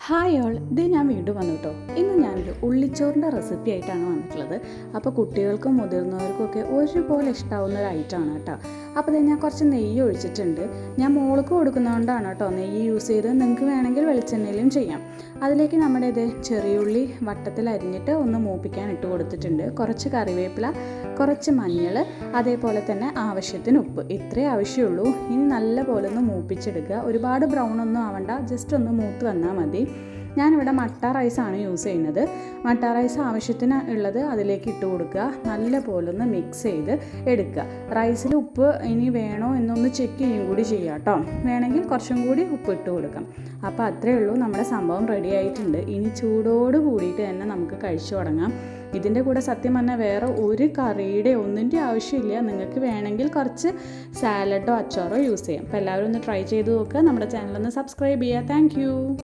Hi all, ഇത് ഞാൻ വീണ്ടും വന്നു കേട്ടോ. ഇന്ന് ഞാനൊരു ഉള്ളിച്ചോറിൻ്റെ റെസിപ്പി ആയിട്ടാണ് വന്നിട്ടുള്ളത്. അപ്പോൾ കുട്ടികൾക്കും മുതിർന്നവർക്കും ഒക്കെ ഒരുപോലെ ഇഷ്ടമാവുന്ന ഒരു ഐറ്റമാണ് കേട്ടോ. അപ്പോൾ ഞാൻ കുറച്ച് നെയ്യ് ഒഴിച്ചിട്ടുണ്ട്. ഞാൻ മോൾക്ക് കൊടുക്കുന്നതുകൊണ്ടാണ് കേട്ടോ നെയ്യ് യൂസ് ചെയ്ത്. നിങ്ങൾക്ക് വേണമെങ്കിൽ വെളിച്ചെണ്ണയിലും ചെയ്യാം. അതിലേക്ക് നമ്മുടെ ചെറിയുള്ളി വട്ടത്തിൽ അരിഞ്ഞിട്ട് ഒന്ന് മൂപ്പിക്കാൻ ഇട്ട് കൊടുത്തിട്ടുണ്ട്. കുറച്ച് കറിവേപ്പില, കുറച്ച് മഞ്ഞൾ, അതേപോലെ തന്നെ ആവശ്യത്തിന് ഉപ്പ്. ഇത്രേ ആവശ്യമുള്ളൂ. ഇനി നല്ല പോലെ ഒന്ന് മൂപ്പിച്ചെടുക്കുക. ഒരുപാട് ബ്രൗൺ ഒന്നും ആവണ്ട, ജസ്റ്റ് ഒന്ന് മൂത്ത് വന്നാൽ മതി. ഞാനിവിടെ മട്ട റൈസാണ് യൂസ് ചെയ്യുന്നത്. മട്ട റൈസ് ആവശ്യത്തിന് ഉള്ളത് അതിലേക്ക് ഇട്ട് കൊടുക്കുക. നല്ല പോലെ ഒന്ന് മിക്സ് ചെയ്ത് എടുക്കുക. റൈസിൽ ഉപ്പ് ഇനി വേണോ എന്നൊന്ന് ചെക്ക് ചെയ്യും കൂടി ചെയ്യാം കേട്ടോ. വേണമെങ്കിൽ കുറച്ചും കൂടി ഉപ്പ് ഇട്ട് കൊടുക്കാം. അപ്പോൾ അത്രയേ ഉള്ളൂ, നമ്മുടെ സംഭവം റെഡി ആയിട്ടുണ്ട്. ഇനി ചൂടോട് കൂടിയിട്ട് തന്നെ നമുക്ക് കഴിച്ചു തുടങ്ങാം. ഇതിൻ്റെ കൂടെ സത്യം പറഞ്ഞാൽ വേറെ ഒരു കറിയുടെ ഒന്നിൻ്റെ ആവശ്യമില്ല. നിങ്ങൾക്ക് വേണമെങ്കിൽ കുറച്ച് സാലഡോ അച്ചാറോ യൂസ് ചെയ്യാം. അപ്പോൾ എല്ലാവരും ഒന്ന് ട്രൈ ചെയ്ത് നോക്കുക. നമ്മുടെ ചാനലൊന്ന് സബ്സ്ക്രൈബ് ചെയ്യുക. താങ്ക്